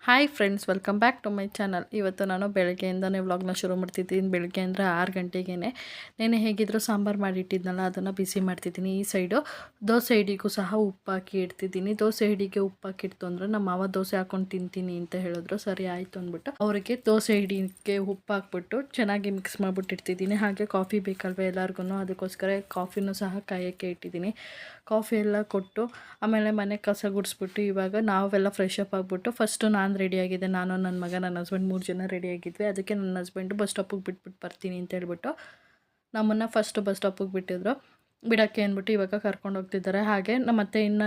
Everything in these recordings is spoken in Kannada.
Hi friends, welcome back to my channel. ಇವತ್ತು ನಾನು ಬೆಳಗ್ಗೆಯಿಂದನೇ ವ್ಲಾಗ್ನ ಶುರು ಮಾಡ್ತಿದ್ದೀನಿ. ಬೆಳಗ್ಗೆ ಅಂದರೆ 6 ಗಂಟೆಗೇ. ನೆನೆ ಹೇಗಿದ್ರು ಸಾಂಬಾರು ಮಾಡಿಟ್ಟಿದ್ನಲ್ಲ, ಅದನ್ನು ಬಿಸಿ ಮಾಡ್ತಿದ್ದೀನಿ. ಈ ಸೈಡು ದೋಸೆ ಹಿಡಿಗೂ ಸಹ ಉಪ್ಪು ಹಾಕಿ ಇಡ್ತಿದ್ದೀನಿ. ದೋಸೆ ಹಿಡಿಗೆ ಉಪ್ಪು ಹಾಕಿಡ್ತು ಅಂದರೆ ನಮ್ಮ ಮಾವ ದೋಸೆ ಹಾಕೊಂಡು ತಿಂತೀನಿ ಅಂತ ಹೇಳಿದ್ರು. ಸರಿ ಆಯಿತು ಅಂದ್ಬಿಟ್ಟು ಅವರಿಗೆ ದೋಸೆ ಹಿಡಿಗೆ ಉಪ್ಪು ಹಾಕ್ಬಿಟ್ಟು ಚೆನ್ನಾಗಿ ಮಿಕ್ಸ್ ಮಾಡಿಬಿಟ್ಟು ಇಡ್ತಿದ್ದೀನಿ. ಹಾಗೆ ಕಾಫಿ ಬೇಕಲ್ವ ಎಲ್ಲರಿಗೂ, ಅದಕ್ಕೋಸ್ಕರ ಕಾಫಿನೂ ಸಹ ಕಾಯೋಕ್ಕೆ ಇಟ್ಟಿದ್ದೀನಿ. ಕಾಫಿ ಎಲ್ಲ ಕೊಟ್ಟು ಆಮೇಲೆ ಮನೆ ಕಸ ಗುಡಿಸ್ಬಿಟ್ಟು ಇವಾಗ ನಾವೆಲ್ಲ ಫ್ರೆಶ್ ಅಪ್ ಆಗಿಬಿಟ್ಟು ಫಸ್ಟು ನಾನು ರೆಡಿಯಾಗಿದ್ದೆ. ನಾನು, ನನ್ನ ಮಗ, ನನ್ನ ಹಸ್ಬೆಂಡ್ 3 ಜನ ರೆಡಿಯಾಗಿದ್ವಿ. ಅದಕ್ಕೆ ನನ್ನ ಹಸ್ಬೆಂಡು ಬಸ್ ಸ್ಟಾಪಿಗೆ ಬಿಟ್ಬಿಟ್ಟು ಬರ್ತೀನಿ ಅಂತ ಹೇಳ್ಬಿಟ್ಟು ನಮ್ಮನ್ನು ಫಸ್ಟು ಬಸ್ ಸ್ಟಾಪಿಗೆ ಬಿಟ್ಟಿದ್ರು. ಬಿಡೋಕ್ಕೆ ಅಂದ್ಬಿಟ್ಟು ಇವಾಗ ಕರ್ಕೊಂಡು ಹೋಗ್ತಿದ್ದಾರೆ. ಹಾಗೆ ನಮ್ಮ ಅತ್ತೆ ಇನ್ನು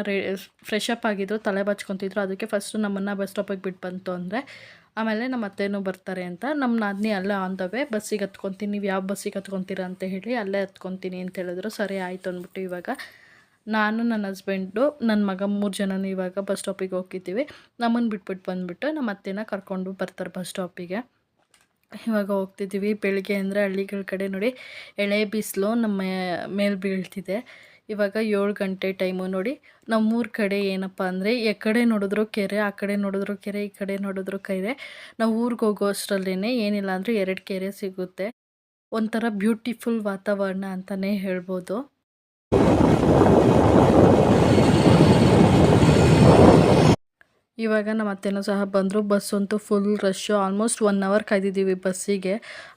ಫ್ರೆಶ್ ಅಪ್ ಆಗಿದ್ರು, ತಲೆ ಬಾಚ್ಕೊತಿದ್ರು. ಅದಕ್ಕೆ ಫಸ್ಟು ನಮ್ಮನ್ನು ಬಸ್ ಸ್ಟಾಪಿಗೆ ಬಿಟ್ಟು ಬಂತು ಅಂದರೆ ಆಮೇಲೆ ನಮ್ಮ ಅತ್ತೆನೂ ಬರ್ತಾರೆ ಅಂತ ನಮ್ಮ ನಾದಿನಿ ಅಲ್ಲೇ ಆನ್ ದ ವೇ ಬಸ್ಸಿಗೆ ಹತ್ಕೊತೀನಿ, ನೀವು ಯಾವ ಬಸ್ಸಿಗೆ ಹತ್ಕೊತೀರಾ ಅಂತ ಹೇಳಿ ಅಲ್ಲೇ ಹತ್ಕೊತೀನಿ ಅಂತ ಹೇಳಿದ್ರು. ಸರಿ ಆಯಿತು ಅಂದ್ಬಿಟ್ಟು ಇವಾಗ ನಾನು, ನನ್ನ ಹಸ್ಬೆಂಡು, ನನ್ನ ಮಗ 3 ಜನನೂ ಇವಾಗ ಬಸ್ ಸ್ಟಾಪಿಗೆ ಹೋಗಿದ್ದೀವಿ. ನಮ್ಮನ್ನು ಬಿಟ್ಬಿಟ್ಟು ಬಂದುಬಿಟ್ಟು ನಮ್ಮ ಅತ್ತೆನ ಕರ್ಕೊಂಡು ಬರ್ತಾರೆ ಬಸ್ ಸ್ಟಾಪಿಗೆ. ಇವಾಗ ಹೋಗ್ತಿದ್ದೀವಿ. ಬೆಳಿಗ್ಗೆ ಅಂದರೆ ಹಳ್ಳಿಗಳ ಕಡೆ ನೋಡಿ ಎಳೆ ಬಿಸಿಲು ನಮ್ಮ ಮೇಲೆ ಬೀಳ್ತಿದೆ. ಇವಾಗ 7 ಗಂಟೆ ಟೈಮು. ನೋಡಿ ನಮ್ಮೂರ ಕಡೆ ಏನಪ್ಪ ಅಂದರೆ ಈ ಕಡೆ ನೋಡಿದ್ರು ಕೆರೆ, ಆ ಕಡೆ ನೋಡಿದ್ರು ಕೆರೆ, ಈ ಕಡೆ ನೋಡಿದ್ರು ಕೆರೆ. ನಾವು ಊರಿಗೆ ಹೋಗೋ ಅಷ್ಟರಲ್ಲೇ ಏನಿಲ್ಲ ಅಂದರೆ 2 ಕೆರೆ ಸಿಗುತ್ತೆ. ಒಂಥರ ಬ್ಯೂಟಿಫುಲ್ ವಾತಾವರಣ ಅಂತಲೇ ಹೇಳ್ಬೋದು. ಇವಾಗ ನಮ್ಮ ಅತ್ತೆನೂ ಸಹ ಬಂದರು. ಬಸ್ ಅಂತೂ ಫುಲ್ ರಶ್ಶು. ಆಲ್ಮೋಸ್ಟ್ 1 ಅವರ್ ಕಾಯ್ದಿದ್ದೀವಿ ಬಸ್ಸಿಗೆ.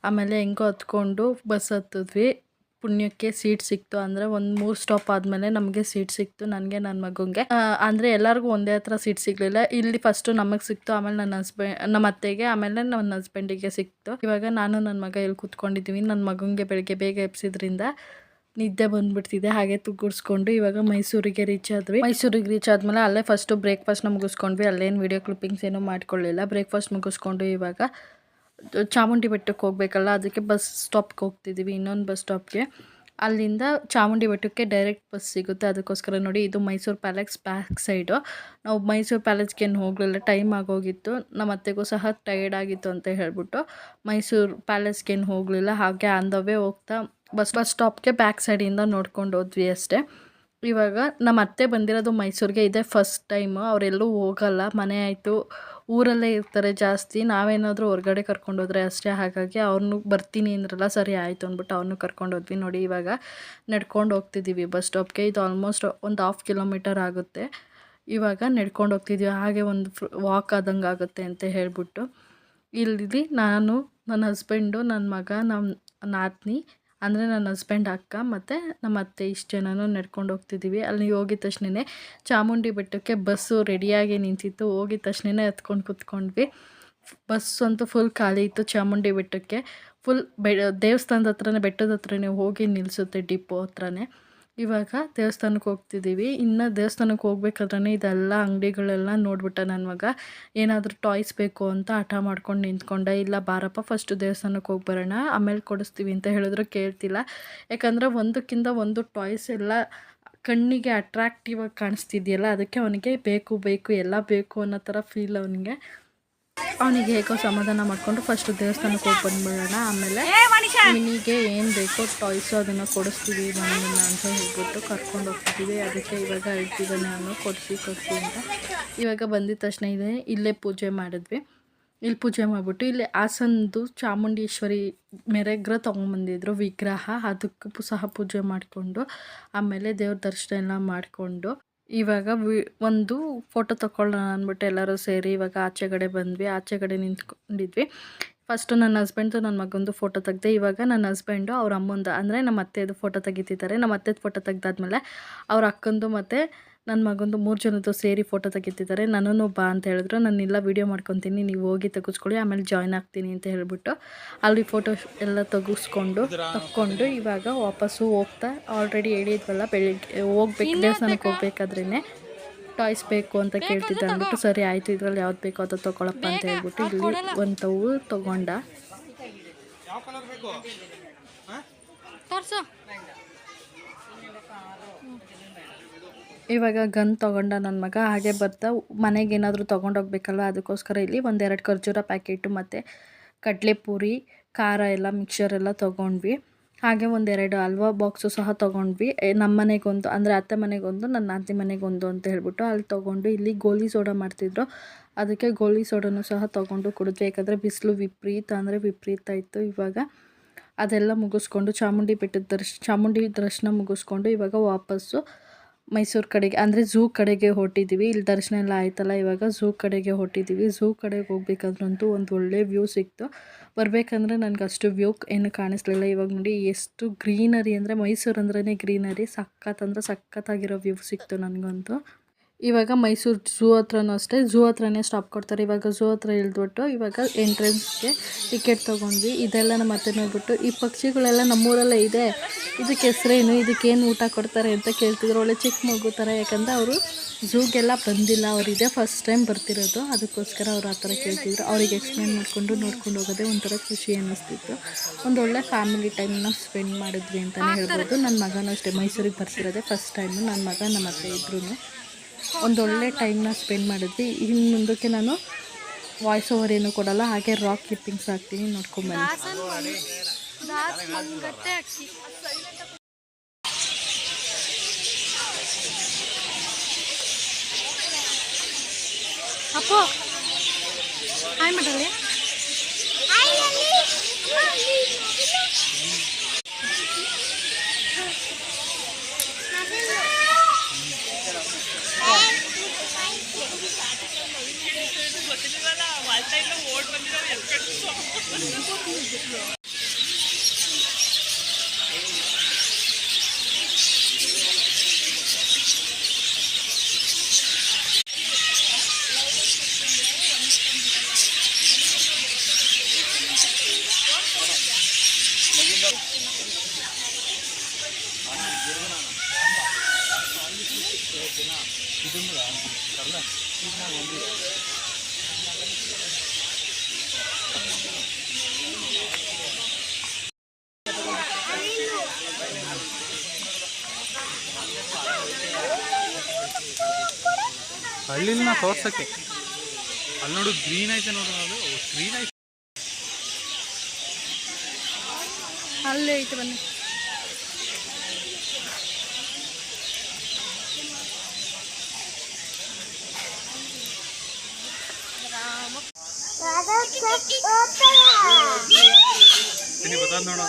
ಆಮೇಲೆ ಹೆಂಗೋ ಹತ್ಕೊಂಡು ಬಸ್ ಹತ್ತಿದ್ವಿ. ಪುಣ್ಯಕ್ಕೆ ಸೀಟ್ ಸಿಕ್ತು. ಅಂದರೆ ಒಂದು 3 ಸ್ಟಾಪ್ ಆದಮೇಲೆ ನಮಗೆ ಸೀಟ್ ಸಿಕ್ತು, ನನಗೆ ನನ್ನ ಮಗನಿಗೆ. ಅಂದರೆ ಎಲ್ಲರಿಗೂ ಒಂದೇ ಹತ್ರ ಸೀಟ್ ಸಿಗಲಿಲ್ಲ. ಇಲ್ಲಿ ಫಸ್ಟು ನಮಗೆ ಸಿಕ್ತು, ಆಮೇಲೆ ನಮ್ಮ ಅತ್ತೆಗೆ, ಆಮೇಲೆ ನನ್ನ ಹಸ್ಬೆಂಡಿಗೆ ಸಿಕ್ತು. ಇವಾಗ ನಾನು ನನ್ನ ಮಗ ಇಲ್ಲಿ ಕೂತ್ಕೊಂಡಿದ್ದೀವಿ. ನನ್ನ ಮಗನಿಗೆ ಬೆಳಗ್ಗೆ ಬೇಗ ಎಬ್ಸಿದ್ರಿಂದ ನಿದ್ದೆ ಬಂದುಬಿಡ್ತಿದೆ. ಹಾಗೆ ತುಗ್ಗಿಸ್ಕೊಂಡು ಇವಾಗ ಮೈಸೂರಿಗೆ ರೀಚ್ ಆದ್ವಿ. ಮೈಸೂರಿಗೆ ರೀಚ್ ಆದಮೇಲೆ ಅಲ್ಲೇ ಫಸ್ಟು ಬ್ರೇಕ್ಫಾಸ್ಟ್ನ ಮುಗಿಸ್ಕೊಂಡ್ವಿ. ಅಲ್ಲೇನು ವೀಡಿಯೋ ಕ್ಲಿಪ್ಪಿಂಗ್ಸ್ ಏನೂ ಮಾಡ್ಕೊಳ್ಳಿಲ್ಲ. ಬ್ರೇಕ್ಫಾಸ್ಟ್ ಮುಗಿಸ್ಕೊಂಡು ಇವಾಗ ಚಾಮುಂಡಿ ಬೆಟ್ಟಕ್ಕೆ ಹೋಗಬೇಕಲ್ಲ, ಅದಕ್ಕೆ ಬಸ್ ಸ್ಟಾಪ್ಗೆ ಹೋಗ್ತಿದ್ದೀವಿ, ಇನ್ನೊಂದು ಬಸ್ ಸ್ಟಾಪ್ಗೆ. ಅಲ್ಲಿಂದ ಚಾಮುಂಡಿ ಬೆಟ್ಟಕ್ಕೆ ಡೈರೆಕ್ಟ್ ಬಸ್ ಸಿಗುತ್ತೆ. ಅದಕ್ಕೋಸ್ಕರ ನೋಡಿ, ಇದು ಮೈಸೂರು ಪ್ಯಾಲೇಸ್ ಬ್ಯಾಕ್ ಸೈಡು. ನಾವು ಮೈಸೂರು ಪ್ಯಾಲೇಸ್ಗೇನು ಹೋಗಲಿಲ್ಲ, ಟೈಮ್ ಆಗೋಗಿತ್ತು. ನಮ್ಮ ಅತ್ತೆಗೂ ಸಹ ಟಯರ್ಡ್ ಆಗಿತ್ತು ಅಂತ ಹೇಳ್ಬಿಟ್ಟು ಮೈಸೂರು ಪ್ಯಾಲೇಸ್ಗೇನು ಹೋಗಲಿಲ್ಲ. ಹಾಗೆ ಆನ್ ದ ವೇ ಹೋಗ್ತಾ ಬಸ್ ಸ್ಟಾಪ್ಗೆ ಬ್ಯಾಕ್ ಸೈಡಿಂದ ನೋಡ್ಕೊಂಡು ಹೋದ್ವಿ ಅಷ್ಟೇ. ಇವಾಗ ನಮ್ಮ ಅತ್ತೆ ಬಂದಿರೋದು ಮೈಸೂರಿಗೆ, ಇದೇ ಫಸ್ಟ್ ಟೈಮು. ಅವರೆಲ್ಲೂ ಹೋಗಲ್ಲ, ಮನೆ ಆಯಿತು ಊರಲ್ಲೇ ಇರ್ತಾರೆ ಜಾಸ್ತಿ. ನಾವೇನಾದರೂ ಹೊರಗಡೆ ಕರ್ಕೊಂಡೋದ್ರೆ ಅಷ್ಟೇ. ಹಾಗಾಗಿ ಅವ್ರನ್ನೂ ಬರ್ತೀನಿ ಅಂದ್ರಲ್ಲ, ಸರಿ ಆಯಿತು ಅಂದ್ಬಿಟ್ಟು ಅವ್ರನ್ನೂ ಕರ್ಕೊಂಡೋದ್ವಿ. ನೋಡಿ ಇವಾಗ ನಡ್ಕೊಂಡು ಹೋಗ್ತಿದ್ದೀವಿ ಬಸ್ ಸ್ಟಾಪ್ಗೆ. ಇದು ಆಲ್ಮೋಸ್ಟ್ ಒಂದು 1/2 ಕಿಲೋಮೀಟರ್ ಆಗುತ್ತೆ. ಇವಾಗ ನಡ್ಕೊಂಡು ಹೋಗ್ತಿದ್ದೀವಿ. ಹಾಗೆ ಒಂದು ವಾಕ್ ಆದಂಗೆ ಆಗುತ್ತೆ ಅಂತ ಹೇಳ್ಬಿಟ್ಟು ಇಲ್ಲಿ ನಾನು, ನನ್ನ ಹಸ್ಬೆಂಡು, ನನ್ನ ಮಗ, ನಮ್ಮ ನಾದಿನಿ ಅಂದರೆ ನನ್ನ ಹಸ್ಬೆಂಡ್, ಅಕ್ಕ ಮತ್ತು ನಮ್ಮ ಅತ್ತೆ ಇಷ್ಟು ಜನನೂ ನಡ್ಕೊಂಡು ಹೋಗ್ತಿದ್ದೀವಿ. ಅಲ್ಲಿ ಹೋಗಿದ ತಕ್ಷಣವೇ ಚಾಮುಂಡಿ ಬೆಟ್ಟಕ್ಕೆ ಬಸ್ಸು ರೆಡಿಯಾಗಿ ನಿಂತಿತ್ತು. ಹೋಗಿದ ತಕ್ಷಣವೇ ಹತ್ಕೊಂಡು ಕೂತ್ಕೊಂಡ್ವಿ. ಬಸ್ ಅಂತೂ ಫುಲ್ ಖಾಲಿ ಇತ್ತು. ಚಾಮುಂಡಿ ಬೆಟ್ಟಕ್ಕೆ ಫುಲ್ ದೇವಸ್ಥಾನದ ಹತ್ರನೇ, ಬೆಟ್ಟದ ಹತ್ರನೇ ಹೋಗಿ ನಿಲ್ಲಿಸುತ್ತೆ, ಡಿಪೋ ಹತ್ರನೇ. ಇವಾಗ ದೇವಸ್ಥಾನಕ್ಕೆ ಹೋಗ್ತಿದ್ದೀವಿ. ಇನ್ನು ದೇವಸ್ಥಾನಕ್ಕೆ ಹೋಗ್ಬೇಕಾದ್ರೆ ಇದೆಲ್ಲ ಅಂಗಡಿಗಳೆಲ್ಲ ನೋಡ್ಬಿಟ್ಟ ನನ್ನ ಮಗ. ಏನಾದರೂ ಟಾಯ್ಸ್ ಬೇಕು ಅಂತ ಹಠ ಮಾಡ್ಕೊಂಡು ನಿಂತ್ಕೊಂಡ. ಇಲ್ಲ ಬಾರಪ್ಪ, ಫಸ್ಟು ದೇವಸ್ಥಾನಕ್ಕೆ ಹೋಗಿ ಬರೋಣ, ಆಮೇಲೆ ಕೊಡಿಸ್ತೀವಿ ಅಂತ ಹೇಳಿದ್ರು ಕೇಳ್ತಿಲ್ಲ. ಯಾಕಂದರೆ ಒಂದಕ್ಕಿಂತ ಒಂದು ಟಾಯ್ಸ್ ಎಲ್ಲ ಕಣ್ಣಿಗೆ ಅಟ್ರಾಕ್ಟಿವ್ ಆಗಿ ಕಾಣಿಸ್ತಿದೆಯಲ್ಲ, ಅದಕ್ಕೆ ಅವನಿಗೆ ಬೇಕು ಎಲ್ಲ ಬೇಕು ಅನ್ನೋ ಥರ ಫೀಲ್ ಅವನಿಗೆ ಹೇಗೋ ಸಮಾಧಾನ ಮಾಡಿಕೊಂಡು ಫಸ್ಟು ದೇವಸ್ಥಾನಕ್ಕೆ ಹೋಗಿ ಬಂದುಬಿಡೋಣ, ಆಮೇಲೆ ಮಿನಿಗೆ ಏನು ಬೇಕೋ ಟಾಯ್ಸು ಅದನ್ನು ಕೊಡಿಸ್ತೀವಿ ನಮ್ಮನ್ನ ಅಂತ ಹೇಳ್ಬಿಟ್ಟು ಕರ್ಕೊಂಡು ಹೋಗ್ತಿದ್ದೀವಿ. ಅದಕ್ಕೆ ಇವಾಗ ಹೇಳ್ತಿದ್ದಾನೆ ನಾನು, ಕೊಡಿಸಿ ಅಂತ. ಇವಾಗ ಬಂದಿದ್ದ ತಕ್ಷಣ ಇಲ್ಲೇ ಪೂಜೆ ಮಾಡಿದ್ವಿ. ಇಲ್ಲಿ ಪೂಜೆ ಮಾಡಿಬಿಟ್ಟು ಇಲ್ಲಿ ಹಾಸನದ್ದು ಚಾಮುಂಡೇಶ್ವರಿ ಮೆರೆಗ್ರ ತೊಗೊಂಬಂದಿದ್ರು ವಿಗ್ರಹ, ಅದಕ್ಕೂ ಸಹ ಪೂಜೆ ಮಾಡಿಕೊಂಡು ಆಮೇಲೆ ದೇವ್ರ ದರ್ಶನ ಎಲ್ಲ ಮಾಡಿಕೊಂಡು ಇವಾಗ ಒಂದು ಫೋಟೋ ತಗೊಳ್ಳೋಣ ಅಂದ್ಬಿಟ್ಟು ಎಲ್ಲರೂ ಸೇರಿ ಇವಾಗ ಆಚೆಗಡೆ ಬಂದ್ವಿ. ಆಚೆಗಡೆ ನಿಂತ್ಕೊಂಡಿದ್ವಿ. ಫಸ್ಟು ನನ್ನ ಹಸ್ಬೆಂಡ್ದು, ನನ್ನ ಮಗಂದು ಫೋಟೋ ತೆಗೆದೆ. ಇವಾಗ ನನ್ನ ಹಸ್ಬೆಂಡು ಅವ್ರ ಅಮ್ಮಂದು ಅಂದರೆ ನಮ್ಮ ಅತ್ತೆದು ಫೋಟೋ ತೆಗಿತಿದ್ದಾರೆ. ನಮ್ಮ ಅತ್ತೆದು ಫೋಟೋ ತೆಗ್ದಾದ್ಮೇಲೆ ಅವ್ರ ಅಕ್ಕಂದು ಮತ್ತು ನನ್ನ ಮಗಂದು 3 ಜನದ್ದು ಸೇರಿ ಫೋಟೋ ತೆಗಿತಿದ್ದಾರೆ. ನನ್ನನ್ನು ಬಾ ಅಂತ ಹೇಳಿದ್ರು. ನಾನೆಲ್ಲ ವೀಡಿಯೋ ಮಾಡ್ಕೊತೀನಿ, ನೀವು ಹೋಗಿ ತೆಗೆಸ್ಕೊಳ್ಳಿ, ಆಮೇಲೆ ಜಾಯ್ನ್ ಆಗ್ತೀನಿ ಅಂತ ಹೇಳ್ಬಿಟ್ಟು ಅಲ್ಲಿ ಫೋಟೋ ಎಲ್ಲ ತಕ್ಕೊಂಡು ಇವಾಗ ವಾಪಸ್ಸು ಹೋಗ್ತಾ, ಆಲ್ರೆಡಿ ಹೇಳಿದ್ವಲ್ಲ ಬೆಳಿಗ್ಗೆ ಹೋಗ್ಬೇಕು, ದೇವಸ್ಥಾನಕ್ಕೆ ಹೋಗ್ಬೇಕಾದ್ರೇ ಟಾಯ್ಸ್ ಬೇಕು ಅಂತ ಕೇಳ್ತಿದ್ದೆ ಅಂದ್ಬಿಟ್ಟು ಸರಿ ಆಯಿತು, ಇದರಲ್ಲಿ ಯಾವ್ದು ಬೇಕೋ ಅದು ತೊಗೊಳಪ್ಪ ಅಂತ ಹೇಳ್ಬಿಟ್ಟು ಇಲ್ಲಿ ಒಂಥವು ತೊಗೊಂಡ. ಇವಾಗ ಗನ್ ತೊಗೊಂಡ ನನ್ನ ಮಗ. ಹಾಗೆ ಬರ್ತಾ ಮನೆಗೆ ಏನಾದರೂ ತೊಗೊಂಡೋಗ್ಬೇಕಲ್ಲ, ಅದಕ್ಕೋಸ್ಕರ ಇಲ್ಲಿ 1-2 ಖರ್ಜೂರ ಪ್ಯಾಕೆಟು ಮತ್ತು ಕಡಲೆಪುರಿ, ಖಾರ ಎಲ್ಲ ಮಿಕ್ಸರ್ ಎಲ್ಲ ತೊಗೊಂಡ್ವಿ. ಹಾಗೆ ಒಂದೆರಡು ಹಲ್ವಾ ಬಾಕ್ಸು ಸಹ ತೊಗೊಂಡ್ವಿ. ನಮ್ಮ ಮನೆಗೊಂದು ಅಂದರೆ ಅತ್ತೆ ಮನೆಗೊಂದು, ನನ್ನ ನಾದಿನಿ ಮನೆಗೊಂದು ಅಂತ ಹೇಳ್ಬಿಟ್ಟು ಅಲ್ಲಿ ತೊಗೊಂಡು ಇಲ್ಲಿ ಗೋಲಿ ಸೋಡಾ ಮಾಡ್ತಿದ್ರು. ಅದಕ್ಕೆ ಗೋಲಿ ಸೋಡಾನು ಸಹ ತೊಗೊಂಡು ಕುಡಿದ್ವಿ. ಯಾಕಂದರೆ ಬಿಸಿಲು ವಿಪರೀತ ಅಂದರೆ ವಿಪರೀತ ಇತ್ತು. ಇವಾಗ ಅದೆಲ್ಲ ಮುಗಿಸ್ಕೊಂಡು ಚಾಮುಂಡಿ ದರ್ಶನ ಮುಗಿಸ್ಕೊಂಡು ಇವಾಗ ವಾಪಸ್ಸು ಮೈಸೂರು ಕಡೆಗೆ ಅಂದರೆ ಝೂ ಕಡೆಗೆ ಹೊರಟಿದ್ದೀವಿ. ಇಲ್ಲಿ ದರ್ಶನ ಎಲ್ಲ ಆಯ್ತಲ್ಲ, ಇವಾಗ ಝೂ ಕಡೆಗೆ ಹೊರಟಿದ್ದೀವಿ. ಝೂ ಕಡೆಗೆ ಹೋಗ್ಬೇಕಾದ್ರಂತೂ ಒಂದು ಒಳ್ಳೆ ವ್ಯೂ ಸಿಕ್ತು. ಬರಬೇಕಂದ್ರೆ ನನಗೆ ಅಷ್ಟು ವ್ಯೂ ಏನು ಕಾಣಿಸ್ಲಿಲ್ಲ. ಇವಾಗ ನೋಡಿ ಎಷ್ಟು ಗ್ರೀನರಿ ಅಂದರೆ ಮೈಸೂರು ಅಂದ್ರೇ ಗ್ರೀನರಿ, ಸಖತ್ ಅಂದರೆ ಸಖತ್ತಾಗಿರೋ ವ್ಯೂ ಸಿಕ್ತು ನನಗಂತೂ. ಇವಾಗ ಮೈಸೂರು ಝೂ ಹತ್ರನೂ ಅಷ್ಟೇ, ಝೂ ಹತ್ರನೇ ಸ್ಟಾಪ್ ಕೊಡ್ತಾರೆ. ಇವಾಗ ಝೂ ಹತ್ರ ಇಳಿದ್ಬಿಟ್ಟು ಇವಾಗ ಎಂಟ್ರೆನ್ಸ್ಗೆ ಟಿಕೆಟ್ ತೊಗೊಂಡ್ವಿ. ಇದೆಲ್ಲ ನಮ್ಮ ಅತ್ತೆ ನೋಡ್ಬಿಟ್ಟು ಈ ಪಕ್ಷಿಗಳೆಲ್ಲ ನಮ್ಮೂರಲ್ಲೇ ಇದೆ, ಇದಕ್ಕೆ ಹೆಸ್ರೇನು, ಇದಕ್ಕೇನು ಊಟ ಕೊಡ್ತಾರೆ ಅಂತ ಕೇಳ್ತಿದ್ರು. ಒಳ್ಳೆ ಚಿಕ್ಕ ಮಗು ಥರ. ಯಾಕಂದರೆ ಅವರು ಝೂಗೆಲ್ಲ ಬಂದಿಲ್ಲ, ಅವ್ರು ಇದೇ ಫಸ್ಟ್ ಟೈಮ್ ಬರ್ತಿರೋದು. ಅದಕ್ಕೋಸ್ಕರ ಅವ್ರು ಆ ಥರ ಕೇಳ್ತಿದ್ರು. ಅವ್ರಿಗೆ ಎಕ್ಸ್ಪ್ಲೇನ್ ನೋಡ್ಕೊಂಡು ಹೋಗೋದೇ ಒಂಥರ ಖುಷಿ ಅನ್ನಿಸ್ತಿತ್ತು. ಒಂದೊಳ್ಳೆ ಫ್ಯಾಮಿಲಿ ಟೈಮ್ನ ಸ್ಪೆಂಡ್ ಮಾಡಿದ್ವಿ ಅಂತಲೇ ಹೇಳ್ಬೋದು. ನನ್ನ ಮಗನೂ ಅಷ್ಟೇ ಮೈಸೂರಿಗೆ ಬರ್ತಿರೋದೇ ಫಸ್ಟ್ ಟೈಮು. ನನ್ನ ಮಗ ನಮ್ಮ ಅತ್ತೆ ಇದ್ರೂ ಒಂದೊಳ್ಳೆ ಟೈಮ್ನ ಸ್ಪೆಂಡ್ ಮಾಡಿದ್ವಿ. ಇನ್ನು ಮುಂದಕ್ಕೆ ನಾನು ವಾಯ್ಸ್ ಓವರ್ ಏನೂ ಕೊಡಲ್ಲ, ಹಾಗೆ ರಾಕ್ ಕ್ಲಿಪ್ಪಿಂಗ್ಸ್ ಹಾಕ್ತೀನಿ, ನೋಡ್ಕೊಂಬನ್ನಿ. ಅಪ್ಪೋ ಹಾಯ್ ಮಾಡಲಿ. ಹಳ್ಳಿನ ತೋರ್ಸಕ್ಕೆ ಅಲ್ಲಿ ನೋಡು ಗ್ರೀನ್ ಐತೆ, ನೋಡು ಅದು ಗ್ರೀನ್ ಐತೆ, ಅಲ್ಲೇ ಐತೆ ಬನ್ನಿ. ಬता ನೋಡ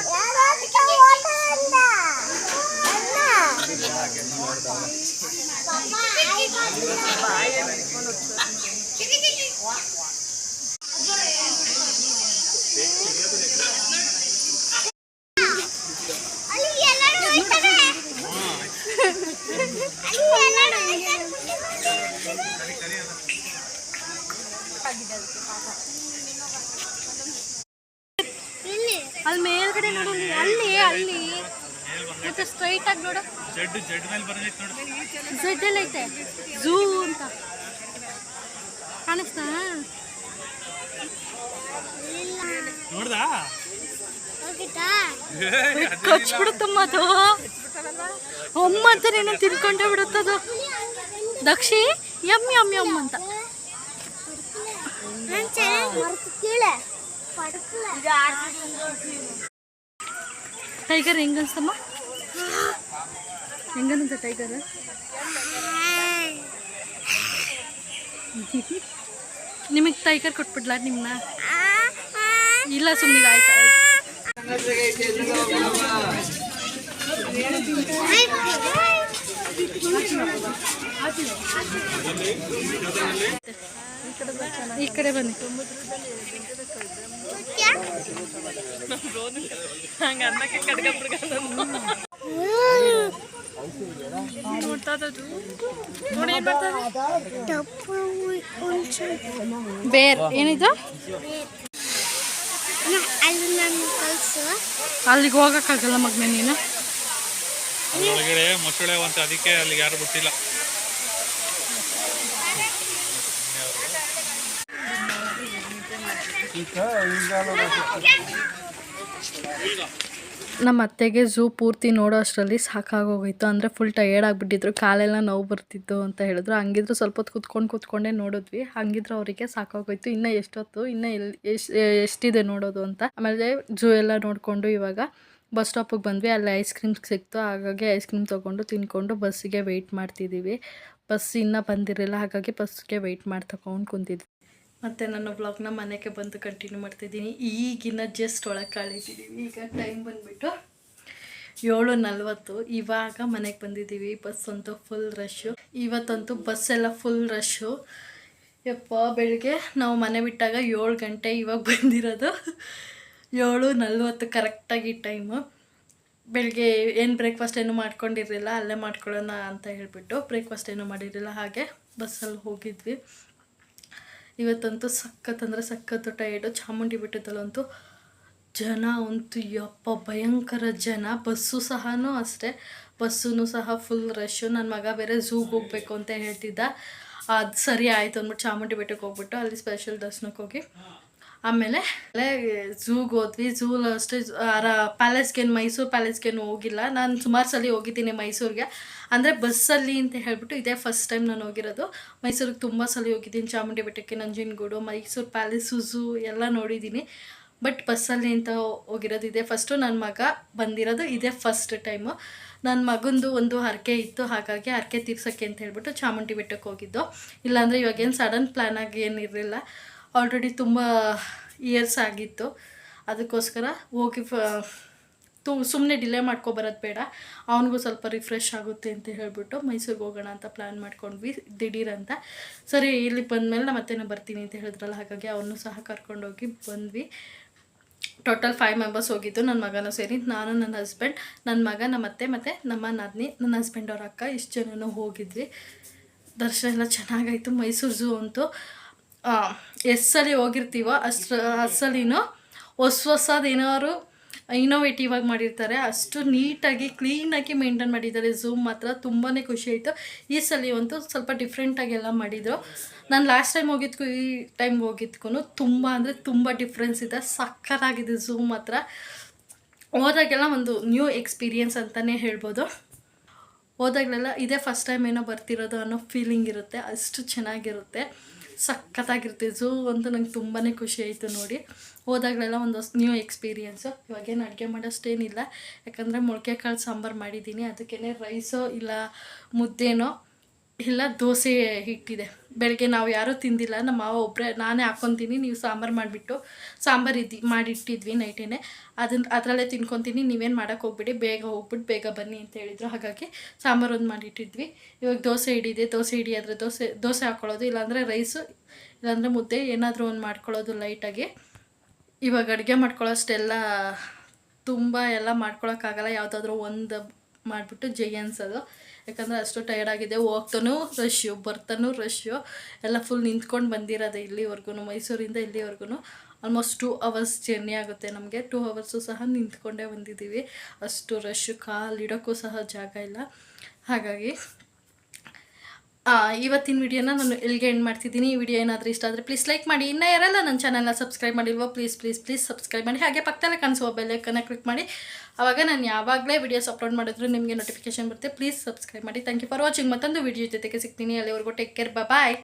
ಅಲ್ಲಿ ಮೇಲ್ಗಡೆ ನೋಡು, ಅಲ್ಲಿ ಅಲ್ಲಿ ಮತ್ತೆ ಸ್ಟ್ರೈಟ್ ಆಗಿ ನೋಡು, ಜೆಡ್ ಮೇಲೆ ಬರೈತೆ ನೋಡು, ಝೆಡ್ ಎಲ್ಲ ಐತೆ, ಝೂ ಅಂತ ಕಾಣಿಸ್ತಾ ನೋಡ್ದಾ ಕಚ್ಬಿಡುತ್ತಮ್ಮ ಅದು. ಅಮ್ಮ ಅಂತ ನೀನು ತಿನ್ಕೊಂಡೇ ಬಿಡುತ್ತದು. ದಕ್ಷಿ ಯಮ್ ಯಮ್ ಯಮ್ ಅಂತ. ಟೈಗರ್ ಹೆಂಗನ್ಸ್ತಮ್ಮ, ಹೆಂಗಂತ ಟೈಗರ್? ನಿಮಗೆ ಟೈಗರ್ ಕೊಟ್ಬಿಡ್ಲಾ ನಿಮ್ಮನ್ನ? ಇಲ್ಲ ಸುಮ್ಮನೆ ಆಯ್ತು. ಈ ಕಡೆ ಬನ್ನಿ. ಬೇರ್ ಏನಿದು? ಅಲ್ಲಿಗೆ ಹೋಗಕ್ಕಾಗಲ್ಲ ಮಗನೇ ನೀನು. ಒಳಗಡೆ ಮೊಸಳೆ ಅಂತ, ಅದಕ್ಕೆ ಅಲ್ಲಿಗೆ ಯಾರು ಬಿಟ್ಟಿಲ್ಲ. ನಮ್ಮ ಅತ್ತೆಗೆ ಝೂ ಪೂರ್ತಿ ನೋಡೋ ಅಷ್ಟರಲ್ಲಿ ಸಾಕಾಗೋಗಿತ್ತು. ಅಂದರೆ ಫುಲ್ ಟಯರ್ಡ್ ಆಗಿಬಿಟ್ಟಿದ್ರು, ಕಾಲೆಲ್ಲ ನೋವು ಬರ್ತಿತ್ತು ಅಂತ ಹೇಳಿದ್ರು. ಹಂಗಿದ್ರು ಸ್ವಲ್ಪ ಹೊತ್ತು ಕೂತ್ಕೊಂಡೇ ನೋಡಿದ್ವಿ. ಹಂಗಿದ್ರು ಅವರಿಗೆ ಸಾಕಾಗೋಯ್ತು. ಇನ್ನೂ ಎಷ್ಟೊತ್ತು, ಇನ್ನೂ ಎಷ್ಟಿದೆ ನೋಡೋದು ಅಂತ. ಆಮೇಲೆ ಝೂ ಎಲ್ಲ ನೋಡಿಕೊಂಡು ಇವಾಗ ಬಸ್ ಸ್ಟಾಪಿಗೆ ಬಂದ್ವಿ. ಅಲ್ಲಿ ಐಸ್ ಕ್ರೀಮ್ ಸಿಕ್ತು. ಹಾಗಾಗಿ ಐಸ್ ಕ್ರೀಮ್ ತೊಗೊಂಡು ತಿಂದ್ಕೊಂಡು ಬಸ್ಸಿಗೆ ವೆಯ್ಟ್ ಮಾಡ್ತಿದ್ದೀವಿ. ಬಸ್ ಇನ್ನೂ ಬಂದಿರಲಿಲ್ಲ, ಹಾಗಾಗಿ ಬಸ್ಗೆ ವೆಯ್ಟ್ ಮಾಡಿ ತಗೊಂಡು ಕುಂತಿದ್ವಿ. ಮತ್ತು ನನ್ನ ವ್ಲಾಗ್ನ ಮನೆಗೆ ಬಂದು ಕಂಟಿನ್ಯೂ ಮಾಡ್ತಿದ್ದೀನಿ. ಈಗಿನ ಜಸ್ಟ್ ಒಳಗೆ ಕಳೀತಿದ್ದೀವಿ. ಈಗ ಟೈಮ್ ಬಂದುಬಿಟ್ಟು 7:40. ಇವಾಗ ಮನೆಗೆ ಬಂದಿದ್ದೀವಿ. ಬಸ್ ಅಂತೂ ಫುಲ್ ರಶ್ಶು. ಇವತ್ತಂತೂ ಬಸ್ಸೆಲ್ಲ ಫುಲ್ ರಶ್ಶು. ಯಪ್ಪ, ಬೆಳಗ್ಗೆ ನಾವು ಮನೆ ಬಿಟ್ಟಾಗ 7 ಗಂಟೆ, ಇವಾಗ ಬಂದಿರೋದು 7:40 ಕರೆಕ್ಟಾಗಿ ಟೈಮು. ಬೆಳಗ್ಗೆ ಏನು ಬ್ರೇಕ್ಫಾಸ್ಟ್ ಏನೂ ಮಾಡ್ಕೊಂಡಿರಲಿಲ್ಲ, ಅಲ್ಲೇ ಮಾಡ್ಕೊಳ್ಳೋಣ ಅಂತ ಹೇಳಿಬಿಟ್ಟು ಬ್ರೇಕ್ಫಾಸ್ಟ್ ಏನೂ ಮಾಡಿರಲಿಲ್ಲ. ಹಾಗೆ ಬಸ್ಸಲ್ಲಿ ಹೋಗಿದ್ವಿ. ಇವತ್ತಂತೂ ಸಖತ್ತಂದರೆ ಸಖತ್ತು ಟೈರ್ಡು. ಚಾಮುಂಡಿ ಬೆಟ್ಟದಲ್ಲಂತೂ ಜನ ಅಂತೂ ಯಪ್ಪ ಭಯಂಕರ ಜನ. ಬಸ್ಸು ಸಹ ಅಷ್ಟೇ, ಬಸ್ಸೂ ಸಹ ಫುಲ್ ರಶ್ಶು. ನನ್ನ ಮಗ ಬೇರೆ ಝೂಗೆ ಹೋಗಬೇಕು ಅಂತ ಹೇಳ್ತಿದ್ದ. ಅದು ಸರಿ ಆಯಿತು ಅಂದ್ಬಿಟ್ಟು ಚಾಮುಂಡಿ ಬೆಟ್ಟಕ್ಕೆ ಹೋಗ್ಬಿಟ್ಟು ಅಲ್ಲಿ ಸ್ಪೆಷಲ್ ದರ್ಶನಕ್ಕೆ ಹೋಗಿ ಆಮೇಲೆ ಝೂಗೆ ಹೋದ್ವಿ. ಝೂಲಿ ಅಷ್ಟೇ ಪ್ಯಾಲೇಸ್ಗೇನು, ಮೈಸೂರು ಪ್ಯಾಲೇಸ್ಗೇನು ಹೋಗಿಲ್ಲ. ನಾನು ಸುಮಾರು ಸಲ ಹೋಗಿದ್ದೀನಿ ಮೈಸೂರಿಗೆ, ಅಂದರೆ ಬಸ್ಸಲ್ಲಿ ಅಂತ ಹೇಳ್ಬಿಟ್ಟು ಇದೇ ಫಸ್ಟ್ ಟೈಮ್ ನಾನು ಹೋಗಿರೋದು. ಮೈಸೂರಿಗೆ ತುಂಬ ಸಲ ಹೋಗಿದ್ದೀನಿ, ಚಾಮುಂಡಿ ಬೆಟ್ಟಕ್ಕೆ, ನಂಜನಗೂಡು, ಮೈಸೂರು ಪ್ಯಾಲೇಸು, ಝೂ ಎಲ್ಲ ನೋಡಿದ್ದೀನಿ. ಬಟ್ ಬಸ್ಸಲ್ಲಿ ಅಂತ ಹೋಗಿರೋದು ಇದೇ ಫಸ್ಟು. ನನ್ನ ಮಗ ಬಂದಿರೋದು ಇದೇ ಫಸ್ಟ್ ಟೈಮು. ನನ್ನ ಮಗಂದು ಒಂದು ಹರಕೆ ಇತ್ತು, ಹಾಗಾಗಿ ಹರಕೆ ತೀರ್ಸೋಕ್ಕೆ ಅಂತ ಹೇಳ್ಬಿಟ್ಟು ಚಾಮುಂಡಿ ಬೆಟ್ಟಕ್ಕೆ ಹೋಗಿದ್ದು. ಇಲ್ಲಾಂದರೆ ಇವಾಗೇನು ಸಡನ್ ಪ್ಲ್ಯಾನ್ ಆಗಿ ಏನಿರಲಿಲ್ಲ, ಆಲ್ರೆಡಿ ತುಂಬ ಇಯರ್ಸ್ ಆಗಿತ್ತು. ಅದಕ್ಕೋಸ್ಕರ ಹೋಗಿ ಸುಮ್ಮನೆ ಡಿಲೇ ಮಾಡ್ಕೊಬರೋದು ಬೇಡ, ಅವನಿಗೂ ಸ್ವಲ್ಪ ರಿಫ್ರೆಶ್ ಆಗುತ್ತೆ ಅಂತ ಹೇಳ್ಬಿಟ್ಟು ಮೈಸೂರಿಗೆ ಹೋಗೋಣ ಅಂತ ಪ್ಲ್ಯಾನ್ ಮಾಡ್ಕೊಂಡ್ವಿ ದಿಢೀರಂತ. ಸರಿ, ಇಲ್ಲಿ ಬಂದಮೇಲೆ ನಾನು ಮತ್ತೇನೋ ಬರ್ತೀನಿ ಅಂತ ಹೇಳಿದ್ರಲ್ಲ, ಹಾಗಾಗಿ ಅವನು ಸಹ ಕರ್ಕೊಂಡೋಗಿ ಬಂದ್ವಿ. ಟೋಟಲ್ 5 ಮೆಂಬರ್ಸ್ ಹೋಗಿದ್ದು, ನನ್ನ ಮಗನೂ ಸೇರಿ. ನಾನು, ನನ್ನ ಹಸ್ಬೆಂಡ್, ನನ್ನ ಮಗ, ನಮ್ಮ ಅತ್ತೆ ಮತ್ತು ನಮ್ಮ ನಾದಿನಿ, ನನ್ನ ಹಸ್ಬೆಂಡ್ ಅವ್ರ ಅಕ್ಕ, ಇಷ್ಟು ಜನನೂ ಹೋಗಿದ್ವಿ. ದರ್ಶನ ಎಲ್ಲ ಚೆನ್ನಾಗಾಯಿತು. ಮೈಸೂರು ಝೂ ಅಂತೂ ಎಷ್ಟು ಸಲ ಹೋಗಿರ್ತೀವೋ ಅಸಲಿನೂ ಹೊಸದೇನಾದ್ರು ಇನೋವೇಟಿವ್ ಆಗಿ ಮಾಡಿರ್ತಾರೆ. ಅಷ್ಟು ನೀಟಾಗಿ ಕ್ಲೀನಾಗಿ ಮೇಂಟೈನ್ ಮಾಡಿದ್ದಾರೆ. ಝೂ ಮಾತ್ರ ತುಂಬಾ ಖುಷಿ ಆಯಿತು. ಈ ಸಲ ಅಂತೂ ಸ್ವಲ್ಪ ಡಿಫ್ರೆಂಟಾಗೆಲ್ಲ ಮಾಡಿದರು. ನಾನು ಲಾಸ್ಟ್ ಟೈಮ್ ಹೋಗಿದ್ಕು ಈ ಟೈಮ್ ಹೋಗಿದ್ಕೂ ತುಂಬ ಅಂದರೆ ತುಂಬ ಡಿಫ್ರೆನ್ಸ್ ಇದೆ. ಸಕ್ಕತ್ತಾಗಿದೆ ಝೂ ಮಾತ್ರ. ಹೋದಾಗೆಲ್ಲ ಒಂದು ನ್ಯೂ ಎಕ್ಸ್ಪೀರಿಯನ್ಸ್ ಅಂತಲೇ ಹೇಳ್ಬೋದು. ಹೋದಾಗಲೆಲ್ಲ ಇದೇ ಫಸ್ಟ್ ಟೈಮ್ ಏನೋ ಬರ್ತಿರೋದು ಅನ್ನೋ ಫೀಲಿಂಗ್ ಇರುತ್ತೆ, ಅಷ್ಟು ಚೆನ್ನಾಗಿರುತ್ತೆ, ಸಖತ್ತಾಗಿರುತ್ತೆ. ಝೂ ಅಂತೂ ನಂಗೆ ತುಂಬಾ ಖುಷಿ ಆಯಿತು ನೋಡಿ. ಹೋದಾಗಲೆಲ್ಲ ಒಂದು ನ್ಯೂ ಎಕ್ಸ್ಪೀರಿಯನ್ಸು. ಇವಾಗೇನು ಅಡುಗೆ ಮಾಡೋಷ್ಟೇನಿಲ್ಲ, ಯಾಕಂದರೆ ಮೊಳಕೆ ಕಾಳು ಸಾಂಬಾರು ಮಾಡಿದ್ದೀನಿ. ಅದಕ್ಕೇ ರೈಸೋ ಇಲ್ಲ ಮುದ್ದೆನೋ ಇಲ್ಲ ದೋಸೆ ಹಿಟ್ಟಿದೆ. ಬೆಳಗ್ಗೆ ನಾವು ಯಾರೂ ತಿಂದಿಲ್ಲ, ನಮ್ಮ ಮಾವ ಒಬ್ಬರೇ, ನಾನೇ ಹಾಕ್ಕೊತೀನಿ, ನೀವು ಸಾಂಬಾರು ಮಾಡಿಬಿಟ್ಟು ಮಾಡಿಟ್ಟಿದ್ವಿ ನೈಟೇ, ಅದರಲ್ಲೇ ತಿನ್ಕೊತೀನಿ, ನೀವೇನು ಮಾಡೋಕ್ಕೆ ಹೋಗ್ಬಿಡಿ, ಬೇಗ ಹೋಗ್ಬಿಟ್ಟು ಬೇಗ ಬನ್ನಿ ಅಂತ ಹೇಳಿದರು. ಹಾಗಾಗಿ ಸಾಂಬಾರು ಒಂದು ಮಾಡಿಟ್ಟಿದ್ವಿ. ಇವಾಗ ದೋಸೆ ಹಿಡಿದೆ, ದೋಸೆ ಹಿಡಿಯಾದರೆ ದೋಸೆ ಹಾಕ್ಕೊಳ್ಳೋದು, ಇಲ್ಲಾಂದರೆ ರೈಸು, ಇಲ್ಲಾಂದರೆ ಮುದ್ದೆ, ಏನಾದರೂ ಒಂದು ಮಾಡ್ಕೊಳ್ಳೋದು ಲೈಟಾಗಿ. ಇವಾಗ ಅಡುಗೆ ಮಾಡ್ಕೊಳ್ಳೋಷ್ಟೆಲ್ಲ ತುಂಬ ಎಲ್ಲ ಮಾಡ್ಕೊಳಕ್ಕಾಗಲ್ಲ, ಯಾವುದಾದ್ರೂ ಒಂದು ಮಾಡಿಬಿಟ್ಟು ಜೈ ಅನ್ಸೋದು. ಯಾಕಂದರೆ ಅಷ್ಟು ಟಯರ್ಡಾಗಿದೆ. ಹೋಗ್ತಾನೂ ರಶ್ಶು, ಬರ್ತಾನೂ ರಶ್ಶು, ಎಲ್ಲ ಫುಲ್ ನಿಂತ್ಕೊಂಡು ಬಂದಿರೋದೆ ಇಲ್ಲಿವರೆಗೂ. ಮೈಸೂರಿಂದ ಇಲ್ಲಿವರೆಗೂ ಆಲ್ಮೋಸ್ಟ್ 2 ಅವರ್ಸ್ ಜರ್ನಿ ಆಗುತ್ತೆ ನಮಗೆ. 2 ಅವರ್ಸು ಸಹ ನಿಂತ್ಕೊಂಡೇ ಬಂದಿದ್ದೀವಿ. ಅಷ್ಟು ರಶ್ಶು, ಕಾಲಿಡೋಕ್ಕೂ ಸಹ ಜಾಗ ಇಲ್ಲ. ಹಾಗಾಗಿ ಇವತ್ತಿನ ವಿಡಿಯೋನ ನಾನು ಎಲ್ಲಿಗೆ ಎಂಡ್ ಮಾಡ್ತಿದ್ದೀನಿ. ಈ ವಿಡಿಯೋ ಏನಾದರೂ ಇಷ್ಟ ಆದರೆ ಪ್ಲೀಸ್ ಲೈಕ್ ಮಾಡಿ. ಇನ್ನೂ ಯಾರೆಲ್ಲ ನನ್ನ ಚಾನಲ್ನ ಸಬ್ಸ್ಕ್ರೈಬ್ ಮಾಡಿಲ್ವೋ ಪ್ಲೀಸ್ ಸಬ್ಸ್ಕ್ರೈಬ್ ಮಾಡಿ. ಹಾಗೆ ಪಕ್ಕದಲ್ಲೇ ಕಾಣಿಸುವ ಬೆಲ್ ಐಕನ್ನ ಕ್ಲಿಕ್ ಮಾಡಿ. ಆವಾಗ ನಾನು ಯಾವಾಗಲೇ ವಿಡಿಯೋಸ್ ಅಪ್ಲೋಡ್ ಮಾಡಿದ್ರು ನಿಮಗೆ ನೋಟಿಫಿಕೇಶನ್ ಬರುತ್ತೆ. ಪ್ಲೀಸ್ ಸಬ್ಸ್ಕ್ರೈಬ್ ಮಾಡಿ. Thank you for watching. ಮತ್ತೊಂದು ವಿಡಿಯೋ ಜೊತೆಗೆ ಸಿಗ್ತೀನಿ. ಅಲ್ಲಿವರೆಗೂ ಟೇಕ್ ಕೇರ್, ಬಾಯ್.